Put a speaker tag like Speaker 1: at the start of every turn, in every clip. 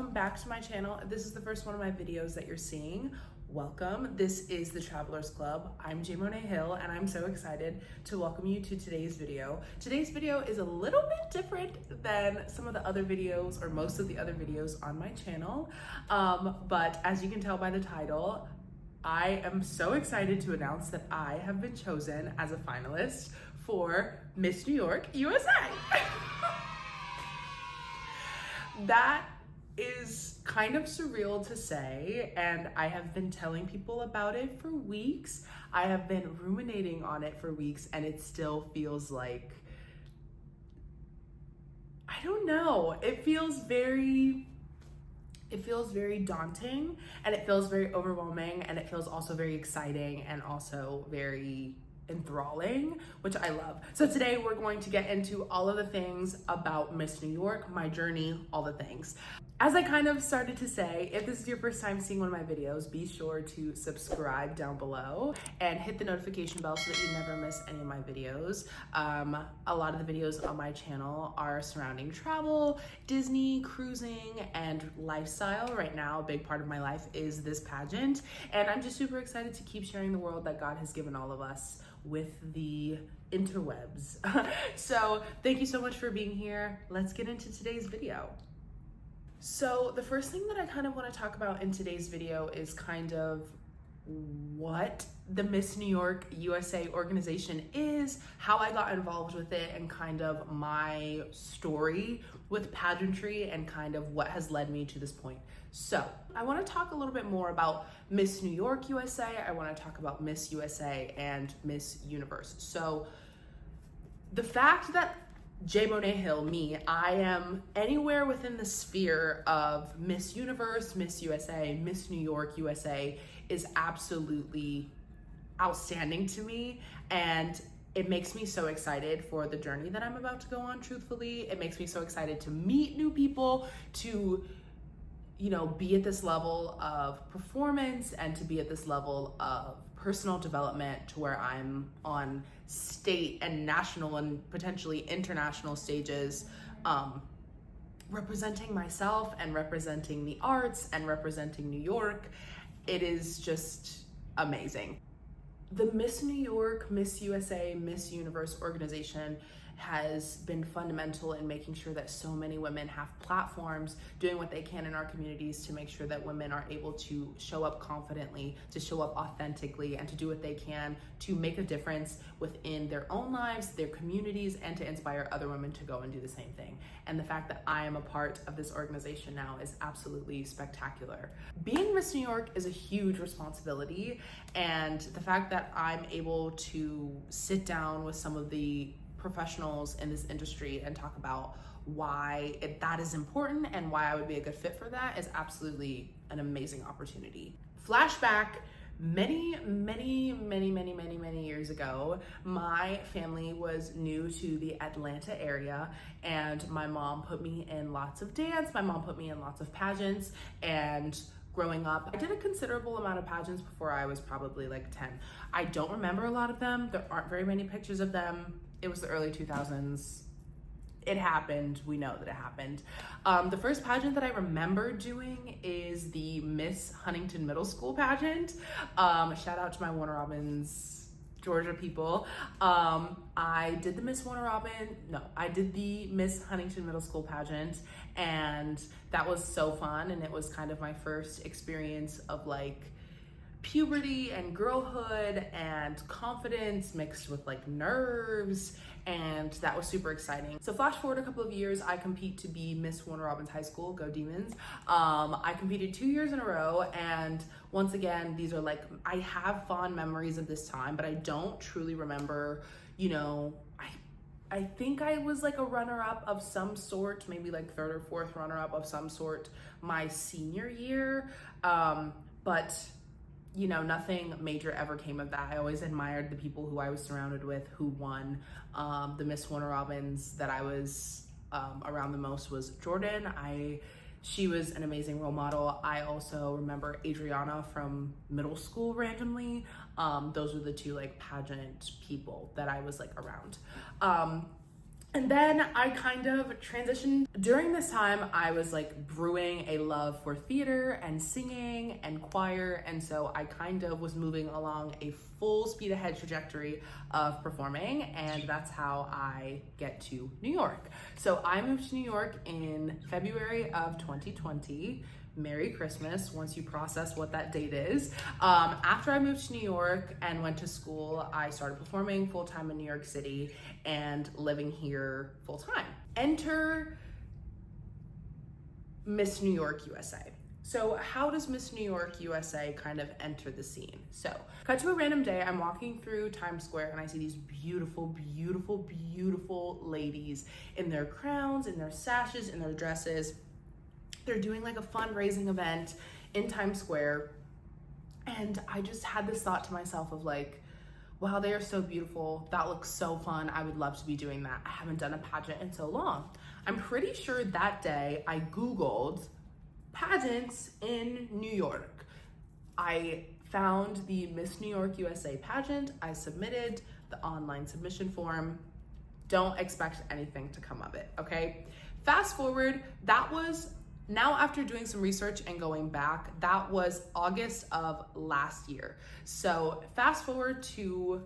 Speaker 1: welcome back to my channel. If this is the first one of my videos that you're seeing, welcome. This is the Travelers Club. I'm Jmonet Hill and I'm so excited to welcome you to today's video. Today's video is a little bit different than some of the other videos or most of the other videos on my channel. But as you can tell by the title, I am so excited to announce that I have been chosen as a finalist for Miss New York USA. That is kind of surreal to say, and I have been telling people about it for weeks. I have been ruminating on it for weeks, and it still feels like, I don't know, it feels very daunting, and it feels very overwhelming, and it feels also very exciting and also very enthralling, which I love. So today we're going to get into all of the things about Miss New York, my journey, all the things. As I kind of started to say, if this is your first time seeing one of my videos, be sure to subscribe down below and hit the notification bell so that you never miss any of my videos. A lot of the videos on my channel are surrounding travel, Disney, cruising, and lifestyle. Right now, a big part of my life is this pageant, and I'm just super excited to keep sharing the world that God has given all of us with the interwebs. So thank you so much for being here. Let's get into today's video. So the first thing that I kind of want to talk about in today's video is kind of what the Miss New York USA organization is, how I got involved with it, and kind of my story with pageantry and kind of what has led me to this point. So I want to talk a little bit more about Miss New York USA. I want to talk about Miss USA and Miss Universe. So the fact that Jmonet Hill, me, I am anywhere within the sphere of Miss Universe, Miss USA, Miss New York USA is absolutely outstanding to me, and it makes me so excited for the journey that I'm about to go on, truthfully. It makes me so excited to meet new people, to, you know, be at this level of performance and to be at this level of personal development to where I'm on state and national and potentially international stages, representing myself and representing the arts and representing New York. It is just amazing. The Miss New York, Miss USA, Miss Universe organization has been fundamental in making sure that so many women have platforms, doing what they can in our communities to make sure that women are able to show up confidently, to show up authentically, and to do what they can to make a difference within their own lives, their communities, and to inspire other women to go and do the same thing. And the fact that I am a part of this organization now is absolutely spectacular. Being Miss New York is a huge responsibility, and the fact that I'm able to sit down with some of the professionals in this industry and talk about why that is important and why I would be a good fit for that is absolutely an amazing opportunity. Flashback many years ago, my family was new to the Atlanta area, and my mom put me in lots of dance, my mom put me in lots of pageants, and growing up, I did a considerable amount of pageants before I was probably like 10. I don't remember a lot of them. There aren't very many pictures of them. It was the early 2000s. It happened. We know that it happened. The first pageant that I remember doing is the Miss Huntington Middle School pageant. Shout out to my Warner Robins, Georgia people. I did the Miss Huntington Middle School pageant, and that was so fun, and it was kind of my first experience of like puberty and girlhood and confidence mixed with like nerves, and that was super exciting. So flash forward a couple of years, I compete to be Miss Warner Robins High School, go Demons. I competed 2 years in a row, and once again, these are like, I have fond memories of this time, but I don't truly remember, you know, I think I was like a runner-up of some sort, maybe like third or fourth runner-up of some sort my senior year, but you know, nothing major ever came of that. I always admired the people who I was surrounded with who won. The Miss Warner Robins that I was around the most was Jordan. She was an amazing role model. I also remember Adriana from middle school randomly. Those were the two like pageant people that I was like around. And then I kind of transitioned. During this time, I was like brewing a love for theater and singing and choir. And so I kind of was moving along a full speed ahead trajectory of performing. And that's how I get to New York. So I moved to New York in February of 2020. Merry Christmas once you process what that date is. After I moved to New York and went to school, I started performing full-time in New York City and living here full-time. Enter Miss New York USA. So how does Miss New York USA kind of enter the scene? So cut to a random day, I'm walking through Times Square and I see these beautiful, beautiful, beautiful ladies in their crowns, in their sashes, in their dresses. They're doing like a fundraising event in Times Square. And I just had this thought to myself of like, wow, they are so beautiful. That looks so fun. I would love to be doing that. I haven't done a pageant in so long. I'm pretty sure that day I Googled pageants in New York. I found the Miss New York USA pageant. I submitted the online submission form. Don't expect anything to come of it, okay? Fast forward, that was now, after doing some research and going back, that was August of last year. So fast forward to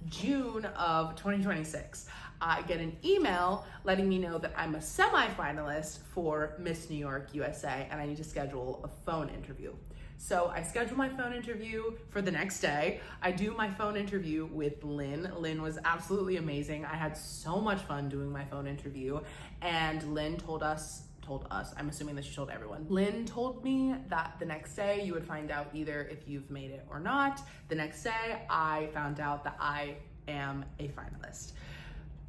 Speaker 1: June of 2026. I get an email letting me know that I'm a semi-finalist for Miss New York USA and I need to schedule a phone interview. So I schedule my phone interview for the next day. I do my phone interview with Lynn. Lynn was absolutely amazing. I had so much fun doing my phone interview, and Lynn told us, I'm assuming that she told everyone. Lynn told me that the next day you would find out either if you've made it or not. The next day I found out that I am a finalist.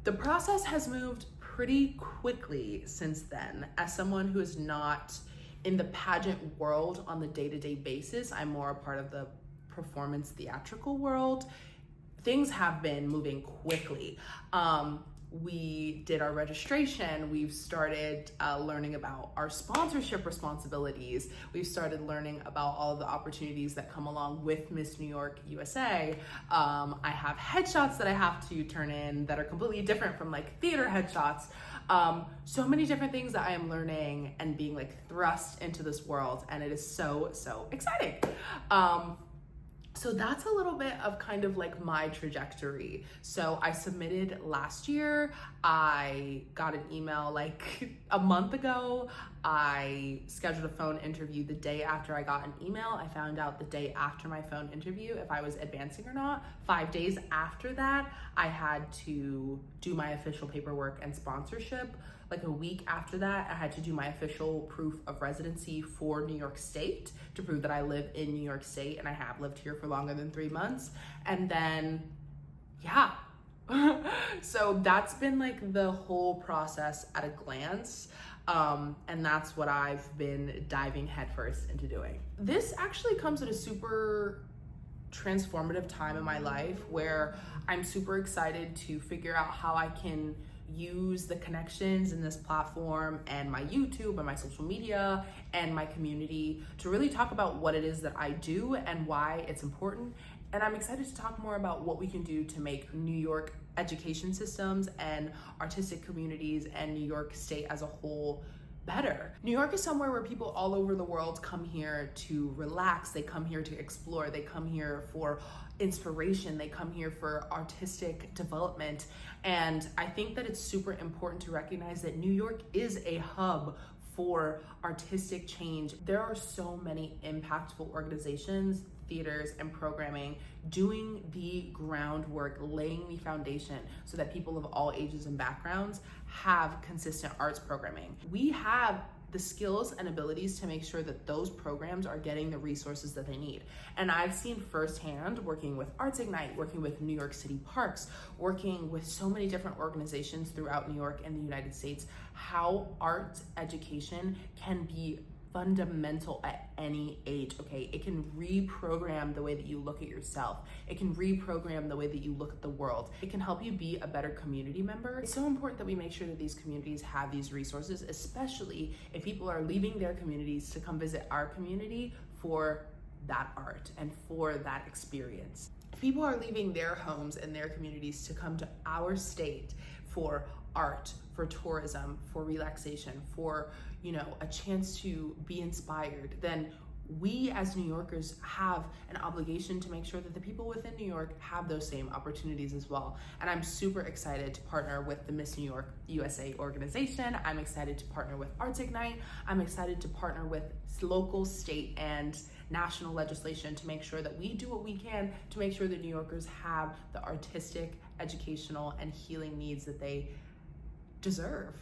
Speaker 1: The process has moved pretty quickly since then. As someone who is not in the pageant world on the day-to-day basis, I'm more a part of the performance theatrical world. Things have been moving quickly. We did our registration. We've started learning about our sponsorship responsibilities. We've started learning about all of the opportunities that come along with Miss New York USA. I have headshots that I have to turn in that are completely different from like theater headshots. So many different things that I am learning and being like thrust into this world, and it is so, so exciting. So that's a little bit of kind of like my trajectory. So I submitted last year. I got an email like a month ago. I scheduled a phone interview the day after I got an email. I found out the day after my phone interview if I was advancing or not. 5 days after that, I had to do my official paperwork and sponsorship. Like a week after that, I had to do my official proof of residency for New York State to prove that I live in New York State and I have lived here for longer than 3 months. And then, yeah. So that's been like the whole process at a glance. And that's what I've been diving headfirst into doing. This actually comes at a super transformative time in my life where I'm super excited to figure out how I can use the connections in this platform and my YouTube and my social media and my community to really talk about what it is that I do and why it's important. And I'm excited to talk more about what we can do to make New York education systems and artistic communities and New York State as a whole better. New York is somewhere where people all over the world come here to relax, they come here to explore, they come here for inspiration, they come here for artistic development. And I think that it's super important to recognize that New York is a hub for artistic change. There are so many impactful organizations, theaters, and programming doing the groundwork, laying the foundation so that people of all ages and backgrounds have consistent arts programming. We have the skills and abilities to make sure that those programs are getting the resources that they need. And I've seen firsthand, working with Arts Ignite, working with New York City Parks, working with so many different organizations throughout New York and the United States, how arts education can be fundamental at any age, okay? It can reprogram the way that you look at yourself. It can reprogram the way that you look at the world. It can help you be a better community member. It's so important that we make sure that these communities have these resources, especially if people are leaving their communities to come visit our community for that art and for that experience. People are leaving their homes and their communities to come to our state for art, for tourism, for relaxation, for, you know, a chance to be inspired, then we as New Yorkers have an obligation to make sure that the people within New York have those same opportunities as well. And I'm super excited to partner with the Miss New York USA organization. I'm excited to partner with Arts Ignite. I'm excited to partner with local, state, and national legislation to make sure that we do what we can to make sure that New Yorkers have the artistic, educational, and healing needs that they deserve.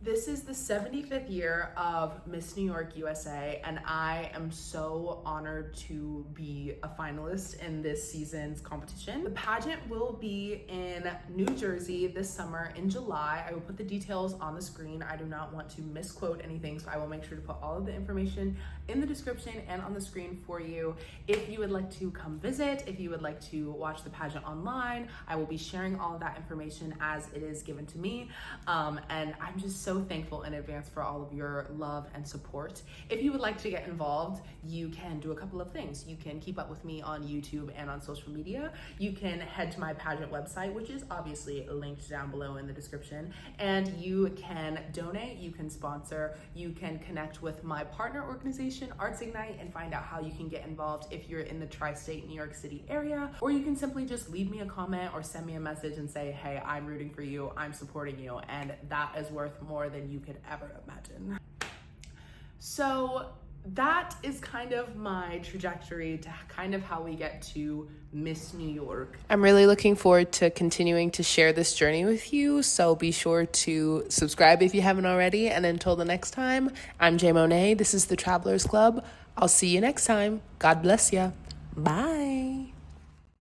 Speaker 1: This is the 75th year of Miss New York USA, and I am so honored to be a finalist in this season's competition. The pageant will be in New Jersey this summer in July. I will put the details on the screen. I do not want to misquote anything, so I will make sure to put all of the information in the description and on the screen for you. If you would like to come visit, if you would like to watch the pageant online, I will be sharing all of that information as it is given to me. And I'm just so thankful in advance for all of your love and support. If you would like to get involved, you can do a couple of things. You can keep up with me on YouTube and on social media. You can head to my pageant website, which is obviously linked down below in the description, and you can donate, you can sponsor, you can connect with my partner organization, Arts Ignite, and find out how you can get involved if you're in the tri-state New York City area, or you can simply just leave me a comment or send me a message and say, hey, I'm rooting for you, I'm supporting you, and that is worth more than you could ever imagine. So that is kind of my trajectory to kind of how we get to Miss New York. I'm really looking forward to continuing to share this journey with you, so be sure to subscribe if you haven't already, and until the next time, I'm Jmonet. This is the Travelers Club. I'll see you next time. God bless ya. Bye.